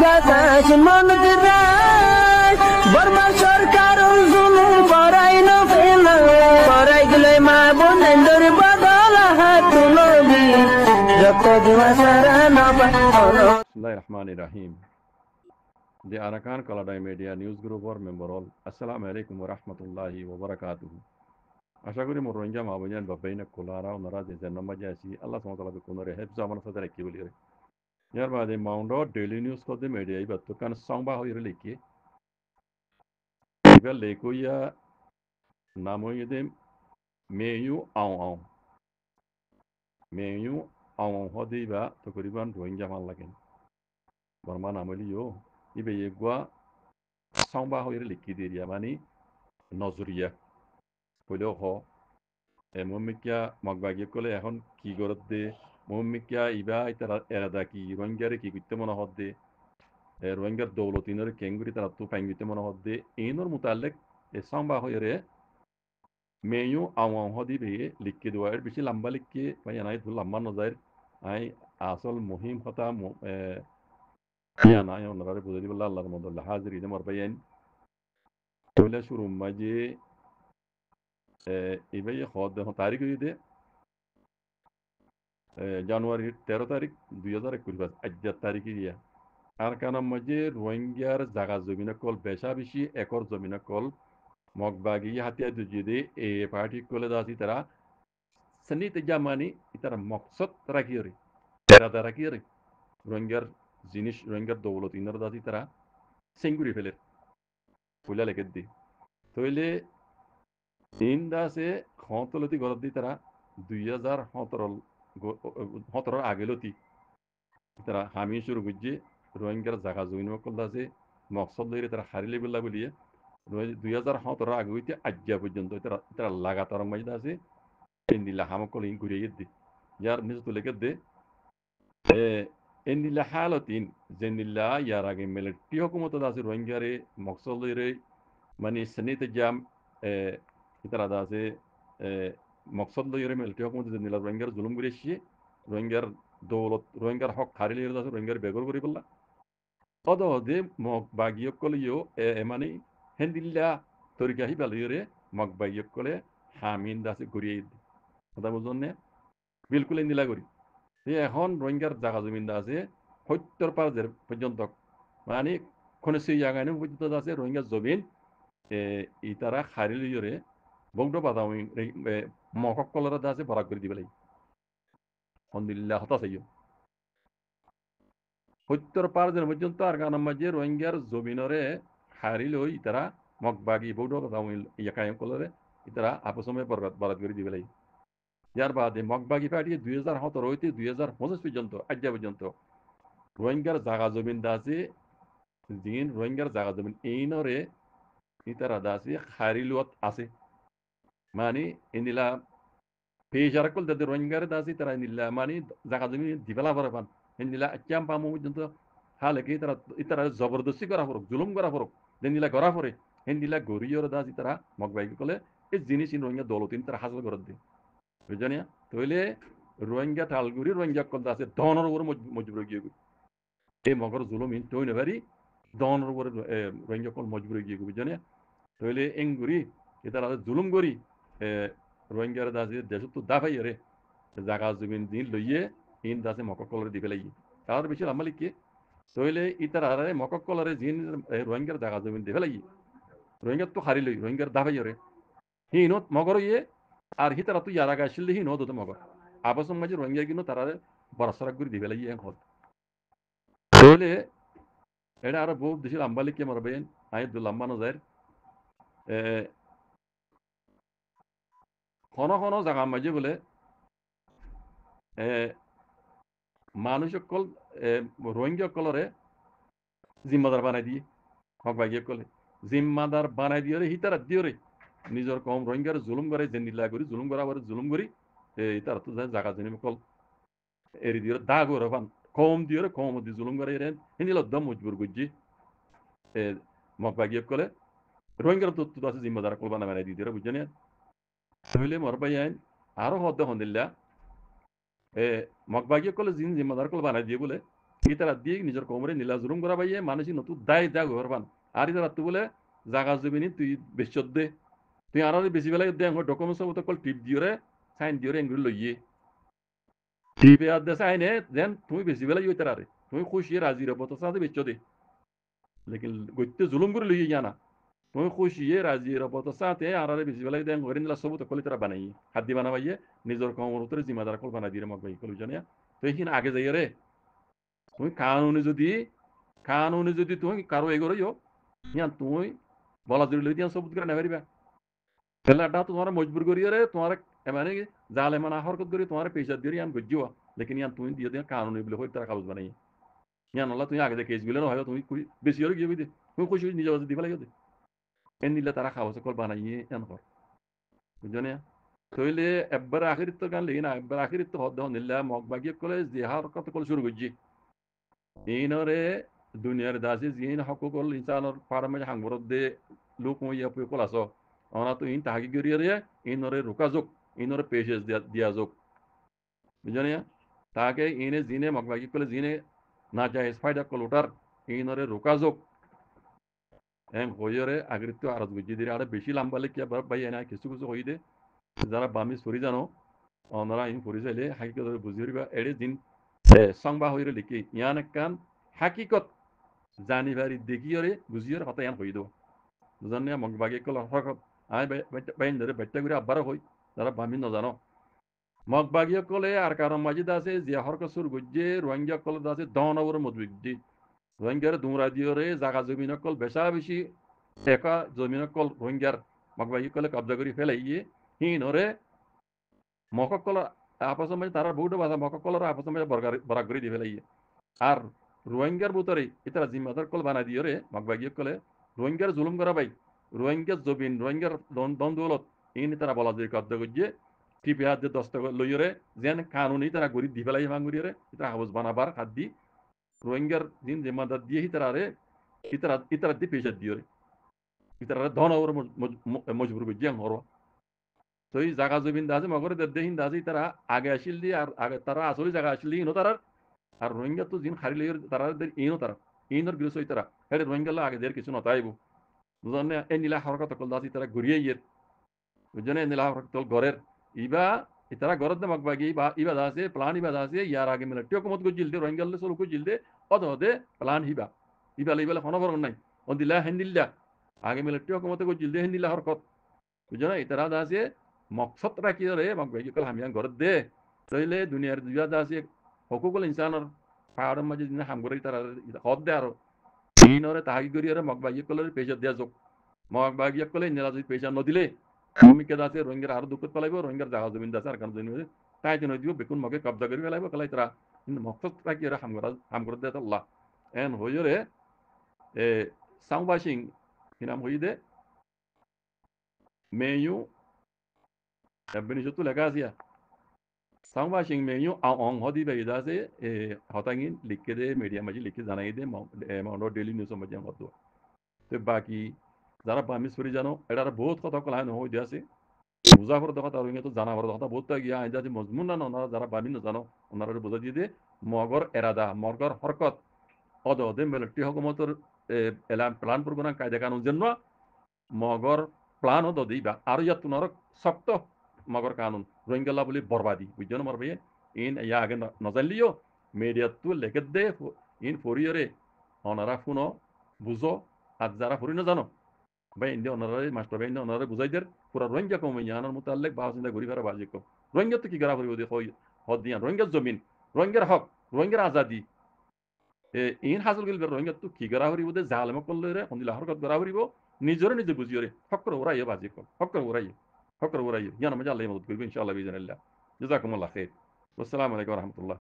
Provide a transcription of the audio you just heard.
বাতাস মনত রায় বর্মা সরকার জুলুম করাই না ফেলা করাই গেলে মা বোনেদের বদল হাত নবী যত দিবা সারা নবা Bismillahirrahmanirrahim. The Arakan Kaladay Media News Group or member all. Assalamu alaikum wa rahmatullahi wa barakatuh. আশা করি মোর রোহিঙ্গা মা বোনের বাবাইনা কোলারা ওনারা যে জন্ম যাইছি আল্লাহ সুবহানাহু ওয়া তাআলা কোনরে হেফজ আমার সাথে রাখি বলি রে ইয়ার বাদে মাউন্ড ডেইলি নিউজ কো মিডিয়া ইবা তো কান সংবা হইরে লিখি ইবা লেকুয়া নামইদে মেয়ু আও মেয়ু আও হদিবা তো করিবান রোহিঙ্গা মাল লাগেন বর্মা নামলিও ইবে ইগুয়া সংবা হইরে লিখি দিরিয়া মানে নজরিয়া হইলো হ মমিকিয়া মগবাগি কলে এখন কি গরত দে মমিকিয়া ইবা ইতারা এরাদা কি রোহিঙ্গারে কি করতে মনে হদ দে রোহিঙ্গার দৌলতিনের কেঙ্গুরি তারা তো পাইঙ্গিতে মনে হদ দে এইনর মুতাল্লেক এ সংবা হইরে মেয়ু আওয়াং হদি বে লিখকে দেওয়া এর বেশি লম্বা লিখকে ভাই আনাই তো লম্বা নজার আই আসল মুহিম হতা নাই ওনারে বুঝে দিবল্লা আল্লাহর মদল্লা হাজির ইদে মর বাইন তইলা শুরু মাঝে ইবাই হদ তারিখ হইদে জানুয়ারি 13 তারিখ 2021 আজ্জার তারিখ ইয়া আর কানার মাঝে রোহিঙ্গার জাগা জমিনে কল বেশা বেশি একর জমিনে কল মগবাগি হাতিয়া দুজিদে এ পার্টি কলে দাসি তারা সনিতে জামানি ইতারা মকসদ রাখিয়রি এরাদা রাখিয়রি রোহিঙ্গার জিনিস রোহিঙ্গার দৌলত ইনার দাসি তারা সেঙ্গুরি ফেলে ফুলা লেগে দি তইলে তিন দাসে খতলতি গরত দি তারা 2017 আগেলতি তারা হামি শুরু করছে রোহিঙ্গার জাগা জমিন কল দাসে মকসদ লইরে তারা হারিলে বেলা বলিয়ে 2017 আগে হইতে আজ্ঞা পর্যন্ত তারা লাগাতার মাঝে আছে এন্দিলা হামকল ইন ঘুরিয়ে দি ইয়ার নিজ তুলে দে এন্দিলা হালতিন জেন্দিলা ইয়ার আগে মিলিটারি হুকুমত আছে রোহিঙ্গারে মকসদ লইরে মানে সনিতে জাম ইতারা আছে মকসদ লইরে মিলিটারি হুকুমত জেন্দিলা রোহিঙ্গার জুলুম করেছি রোহিঙ্গার দৌলত রোহিঙ্গার হক হারিলে আছে রোহিঙ্গার বেগর করি বললা অদহদে মগ বাগিয়ক কলিও মানে হেন্দিল্লা তরিকা হি বালিয়রে মগ বাগিয়ক কলে হামিন দাসে ঘুরিয়ে কথা বুঝুন নে বিলকুল হেন্দিলা করি এখন রোহিঙ্গার জাগা জমিন আছে 70% পর্যন্ত মানে কোন সেই জায়গায় পর্যন্ত আছে রোহিঙ্গার জমিন ইতারা হারিলিয়রে বংড বাদা মকক কলরা আছে বরাক করে দিবে আলহামদুলিল্লাহ হতাশ হইও 70% পর্যন্ত আর গানার মাঝে রোহিঙ্গার জমিনরে হারিলই ইতারা মগবাগি বৌড ইয়াকায়ম কলরে ইতারা আপসমে বরাদ করে দিবে ইয়ার বাদে মগবাগি পার্টি 2017 হইতে 2025 পর্যন্ত আজ্ঞা পর্যন্ত রোহিঙ্গার জাগা জমিন দাসে দিন রোহিঙ্গার জাগা জমিন এইনরে ইতারা দাসে হারিলত আছে মানে ইনিলা পেশার কল তাদের রোহিঙ্গার দাসে তারা ইনিলা মানে জাগা জমিন দিবেলা পারবান ইনিলা আচ্যাম পামো পর্যন্ত হালেকে ইতারা জবরদস্তি করা পড়ক জুলুম করা পড়ক যেনিলা করা পড়ে হেন্দিলা গরিয়র দাস ইতারা মগবাগি কলে এই জিনিস রোহিঙ্গা দৌলতিন তারা হাসিল করে দিয়ে বুঝানিয়া তইলে রোহিঙ্গা টালগুড়ি রোহিঙ্গা কল দাসে দনের উপরে মজবুর গিয়ে এই মগর জুলুম ইন তৈ নেবারি দনের উপরে রোহিঙ্গা কল মজবুর গিয়ে বুঝানিয়া তইলে এঙ্গুরি ইতারা জুলুম করি রোহিঙ্গার দাসে দেশ তো দাফাই রে জাগা জমিন দিন লইয়ে ইন দাসে মকক কলরে দিবে লাগি তার বেশি আমালিকে তইলে ইতারা মকক কলরে জিন রোহিঙ্গার জাগা জমিন দিবে লাগি রোহিঙ্গার তো হারি লই রোহিঙ্গার দাফাই রে হিনত মগর ইয়ে আর হিতারা তো ইয়ারা গাছিল হি নো দতে মগর আবসম মাঝে রোহিঙ্গা কিনো তারা বরাসরাক করে দিবে লাগি এখন তইলে এটা আর বহুত দেশের আম্বালিকে মারবেন আইদ লম্বা নজার কোন জায়গা মাঝে বলে মানুষ সকল রোহিঙ্গা কলরে জিম্মাদার বানাই দিয়ে হক বাগিয়ে কলে জিম্মাদার বানাই দিয়ে হিতারা দিয়ে রে নিজের কম রোহিঙ্গার জুলুম করে যে নীলা করি জুলুম করা জুলুম করি তারা তো জায়গা জমি কল এরি দিয়ে দাগ ওরা পান কম দিয়ে কম দিয়ে জুলুম করে হিন্দিল দম মজবুর করছি মক বাগিয়ে কলে রোহিঙ্গার তো আছে জিম্মাদার কল বানাই দিয়ে বুঝছে না তাহলে মর পাই আইন আরো হদ্দ হন্দিল্লা মগবাগিয়ে কলে জিন জিম্মাদার কল বানাই দিয়ে বলে ইতারা দিয়ে নিজের কোমরে নীলা জুলুম করা বাইয়ে মানুষই নতুন দায় দায় ঘর পান আর ইতারা তো বলে জাগা জমিনি তুই বেশ দে তুই আর বেশি বেলা দে ডকুমেন্টস মতো কল টিপ দিওরে সাইন দিওরে এঙ্গুলি লইয়ে টিপে আর দে সাইনে দেন তুমি বেশি বেলা ইয়ে তারারে তুমি খুশি রাজি রব তো সাথে বেচ দে লেকিন গইতে জুলুম করে লইয়ে জানা তুমি খুশি রাজি রব তো সাথে আর বেশি বেলা দেন ঘরে নিলা সব তো কলি তারা বানাই হাদ্দি বানাবাইয়ে নিজের কোমর উতরে জিম্মাদার কল বানাই দিয়ে মগ বাই কল জানিয়া তো এইখানে আগে যাই রে তুমি কানুনে যদি তুমি কারো এগোরইও ইয়ান তুমি বলা জুড়ি লই দিয়া সবুত করে নেবারিবা পেলাটা তোমার মজবুর করিয়ে রে তোমার মানে জালে মানা হরকত করি তোমার পেশা দিয়ে ইয়ান গজ্জিও লেকিন ইয়ান তুমি দিয়ে দিয়া কানুনে বলে হই তারা কাগজ বানাই ইয়ান আল্লাহ তুমি আগে কেস বিলে হয় তুমি বেশি হলে গিয়ে দিতে তুমি খুশি নিজে বাজে দিবা লাগে এন দিলে তারা কাগজ কল বানাইয়ে ইয়ান কর বুঝছো তইলে একবার আখিরিত তো গান লেগি না একবার আখিরিত তো হদ নিল্লা মগ বাগিয়ে কলে জিহার কত কল শুরু করছি এইনরে দুনিয়ার দাসে জিন হকুকল ইনসানর ফারামে হাঙ্গরত দে লোক মইয়া পুয় কল আস অনা তো ইন তাহাকি গরিয়ে ইনরে রুকা যোগ ইনরে পেশেস দিয়া যোগ বুঝছো তাকে ইনে জিনে মগবাগি কলে জিনে না যায় ফায়দা কল ওটার ইনরে রুকা যোগ এম হইরে আগৃত্য আরত বুঝি দিরে আরে বেশি লাম্বালে কি ভাই না কিছু কিছু হই দে যারা বামি সরি জানো ওনারা ইন পরি যাইলে হাকিকত বুঝিবা এড়ে দিন সংবা হইরে লিখি ইয়ান কান হাকিকত জানিবারি দেখিয়রে বুঝিয়রে হতা ইয়ান হই দো বুঝান মগ বাগে কল হরকত আই বাইন ধরে বেট্টা করে আব্বার হই যারা বামি নজানো মগ বাগিয়ে কলে আর কারণ মাজিদ আছে যে হরকত সুর গুজ্জে রোহিঙ্গা কল আছে দনবর মজবিদ্দি রোহিঙ্গার দুমরা দিয়রে জাগা জমিন কল বেশা বেশি একা জমিন কল রোহিঙ্গার মগ বাগিয়ে কলে কবজা করে ফেলে ইয়ে হিনরে মককল আপস মাঝে তারা বহুত বাসা মককলর আপস মাঝে বরাক করে দিয়ে ফেলে ইয়ে আর রোহিঙ্গার ভিতরে ইতারা জিম্মাদার কল বানাই দিয়ে রে মগবাগিয়ে কলে রোহিঙ্গার জুলুম করা ভাই রোহিঙ্গার জবিন রোহিঙ্গার দন দৌলত ইনি তারা বলা যায় কব্জা করছে টিপে হাত দিয়ে দস্ত লইরে যেন কানুনি তারা গরিব দি ফেলাই ভাঙুরিয়ে ইতারা হাউস বানাবার হাত দি রোহিঙ্গার দিন জিম্মাদার দিয়ে ইতারা রে ইতারা দিয়ে পেশা দিয়ে রে ইতারা ধন ওর মজবুর করছে হর তো এই জায়গা জমিন দাসে মগরে দেহিন দাসে তারা আগে আসিল দিয়ে আর আগে তারা আসলে জায়গা আসিল দিয়ে ইনো তারা আর রোহিঙ্গা তো জিন খারি লইর তারা ইনো তারা ইনোর বিরুদ্ধ তারা হেরে রোহিঙ্গা আগে দের কিছু নতাইব বুঝলেন এই নীলা হরকত কল দাসি তারা ঘুরিয়ে ইয়ের বুঝলেন এই নীলা হরকত ঘরের ইবা ইতারা ঘরের দে মগবাগি বা ইবা দাসে প্লান ইবা দাসে ইয়ার আগে মিলে টিও কমত গজিল দে রোহিঙ্গা সলু গজিল দে অদ দে প্লান হিবা ইবা ইবা হনবর নাই অন দিলা হেন্দিল্লা আগে মিলে টিও কমত গজিল দে হেন্দিল্লা হরকত বুঝলেন ইতারা দাসে মকসদ রাখি রে মগবাগি কল হামিয়ান ঘরের দে তইলে দুনিয়ার দুয়া দাসে হকুকুল ইনসানর পাহাড়ের মাঝে দিনে হাম করে তারা হদ দে আরো ইনরে তাহাকি করিয়ে মগবাগি কলের পেশা দেয়া যোগ মগবাগি কলে নেলা যদি পেশা নদিলে ভূমিকা দাসে রোহিঙ্গার আরো দুঃখ পালাইব রোহিঙ্গার জাগা জমিন দাসে আর কারণ জমি তাই জন্য দিব বেকুন মগে কবজা করে ফেলাইব কলাই তারা কিন্তু মকসদ রাখি হাম করে দেয় আল্লাহ এন হইরে এ সাংবাসিং হিনাম হই দে মেয়ু বেনিশতু লেখা আসিয়া সাংবাসিং মেয়ু অং হদি বে দাসে হতাঙ্গিন লিখে দে মিডিয়া মাঝে লিখে জানাই দে মাউন্ট ডেইলি নিউজ মাঝে হত তো বাকি যারা বামিস করি জানো এটার বহুত কথা কলা হয়ে দিয়ে আছে মুজাফর কথা তার তো জানাবার কথা বহুত গিয়া আইন যাতে মজমুন না ওনারা যারা বামি জানো ওনারা বোঝা দিয়ে দে মগর এরাদা মগর হরকত অদ অদে মিলিটারি হকুমতর এলাম প্লান প্রোগ্রাম কায়দা কানুন জন্য মগর প্লান অদ দিবা আর ইয়াত তোমার শক্ত মগর কানুন রোহিঙ্গাল্লা বলি বরবাদি বুঝছো মারবে ইন ইয়া আগে নজানলিও মিডিয়া তো লেখে দে ইন ফরিয়রে ওনারা শুনো বুঝো আর যারা ফরি না জানো ভাই ইন্ডিয়া ওনারা মাস্টার ভাই ইন্ডিয়া ওনারা বুঝাই দের পুরা রোহিঙ্গা কমে জানার মোতালেক বাস চিন্তা ঘুরি ফেরা বাজি কম রোহিঙ্গা তো কি করা করিব দে হদ দিয়া রোহিঙ্গার জমিন রোহিঙ্গার হক রোহিঙ্গার আজাদি ইন হাসিল গেল রোহিঙ্গা তো কি করা করিব দে জালেম করলে রে হন্দিলা হরকত করা করিব নিজরে নিজে বুঝিও রে ফকর ওরাই বাজি কম ফকর ওরাই ইয়ান মজা আল্লাহ মদদ করিব ইনশাআল্লাহ বিজনিল্লাহ জাযাকুমুল্লাহ খাইর আসসালামু আলাইকুম ওয়া রাহমাতুল্লাহ